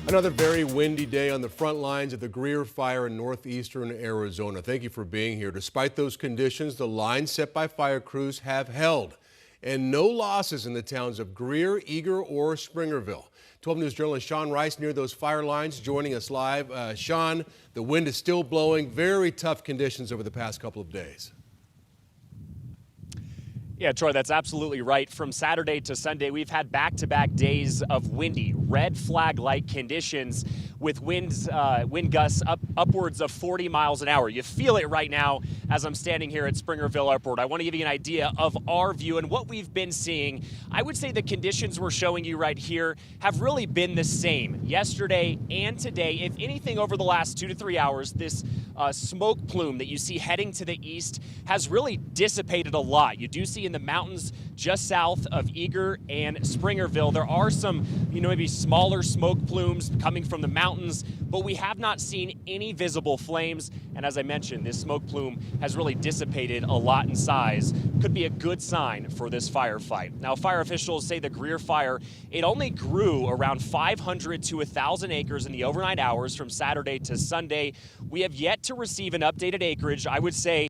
Another very windy day on the front lines of the Greer Fire in northeastern Arizona. Thank you for being here. Despite those conditions, the lines set by fire crews have held, and no losses in the towns of Greer, Eager, or Springerville. 12 News journalist Sean Rice near those fire lines joining us live. Sean, the wind is still blowing. Very tough conditions over the past couple of days. Yeah, Troy, that's absolutely right. From Saturday to Sunday, we've had back-to-back days of windy, red flag-like conditions with wind gusts upwards of 40 miles an hour. You feel it right now as I'm standing here at Springerville Airport. I want to give you an idea of our view and what we've been seeing. I would say the conditions we're showing you right here have really been the same yesterday and today. If anything, over the last 2 to 3 hours, this smoke plume that you see heading to the east has really dissipated a lot. You do see in the mountains just south of Eager and Springerville, there are some, maybe smaller smoke plumes coming from the mountains, but we have not seen any visible flames. And as I mentioned, this smoke plume has really dissipated a lot in size. Could be a good sign for this firefight. Now, fire officials say the Greer Fire, it only grew around 500 to 1,000 acres in the overnight hours from Saturday to Sunday. We have yet to receive an updated acreage, I would say,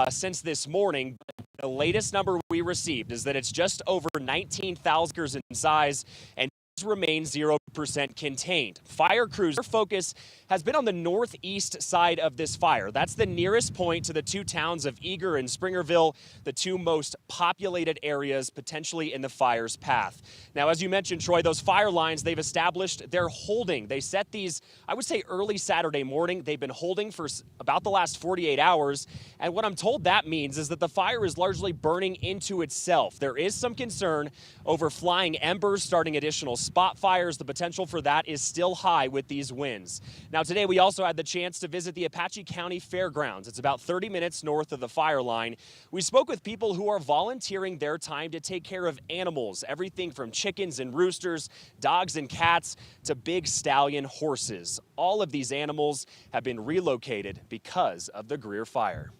since this morning. The latest number we received is that it's just over 19,000 acres in size and remain 0% contained. Fire crews, their focus has been on the northeast side of this fire. That's the nearest point to the two towns of Eager and Springerville, the two most populated areas potentially in the fire's path. Now, as you mentioned, Troy, those fire lines they've established, they're holding. They set these, I would say, early Saturday morning. They've been holding for about the last 48 hours. And what I'm told that means is that the fire is largely burning into itself. There is some concern over flying embers, starting additional spot fires. The potential for that is still high with these winds. Now, today we also had the chance to visit the Apache County Fairgrounds. It's about 30 minutes north of the fire line. We spoke with people who are volunteering their time to take care of animals, everything from chickens and roosters, dogs and cats, to big stallion horses. All of these animals have been relocated because of the Greer Fire.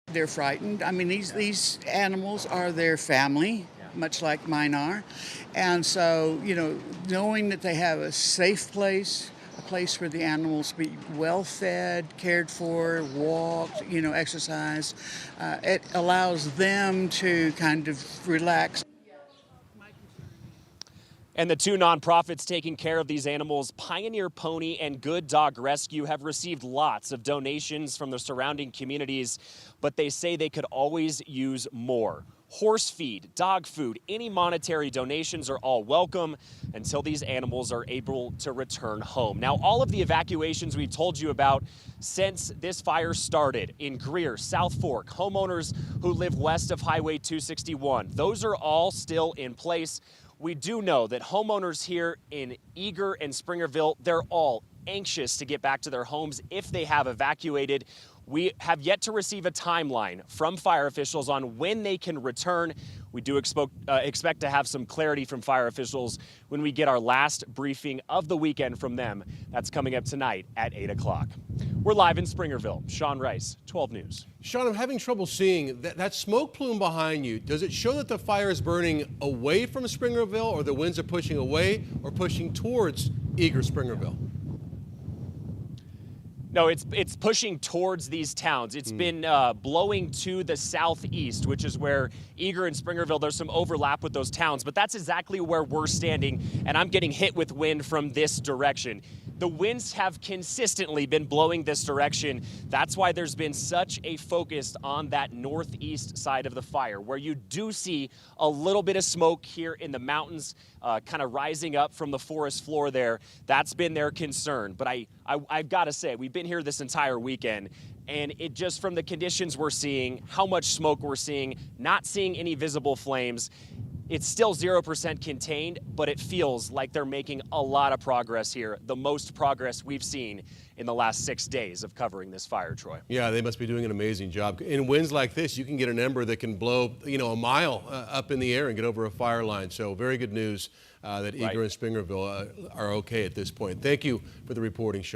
They're frightened. I mean, these animals are their family, much like mine are. And so, knowing that they have a safe place, a place where the animals be well fed, cared for, walked, exercised, it allows them to kind of relax. And the two nonprofits taking care of these animals, Pioneer Pony and Good Dog Rescue, have received lots of donations from the surrounding communities, but they say they could always use more. Horse feed, dog food, any monetary donations are all welcome until these animals are able to return home. Now, all of the evacuations we've told you about since this fire started in Greer, South Fork, homeowners who live west of Highway 261, those are all still in place. We do know that homeowners here in Eager and Springerville, they're all anxious to get back to their homes if they have evacuated. We have yet to receive a timeline from fire officials on when they can return. We do expect to have some clarity from fire officials when we get our last briefing of the weekend from them. That's coming up tonight at 8 o'clock. We're live in Springerville. Sean Rice, 12 News. Sean, I'm having trouble seeing that smoke plume behind you. Does it show that the fire is burning away from Springerville, or the winds are pushing away or pushing towards Eager, Springerville? No, it's pushing towards these towns. It's been blowing to the southeast, which is where Eager and Springerville, there's some overlap with those towns, but that's exactly where we're standing, and I'm getting hit with wind from this direction. The winds have consistently been blowing this direction. That's why there's been such a focus on that northeast side of the fire, where you do see a little bit of smoke here in the mountains, kind of rising up from the forest floor there. That's been their concern. But I've got to say, we've been here this entire weekend, and it just, from the conditions we're seeing, how much smoke we're seeing, not seeing any visible flames, it's still 0% contained, but it feels like they're making a lot of progress here, the most progress we've seen in the last 6 days of covering this fire, Troy. Yeah, they must be doing an amazing job. In winds like this, you can get an ember that can blow, a mile up in the air and get over a fire line. So very good news that Eager and Springerville are okay at this point. Thank you for the reporting, Sean.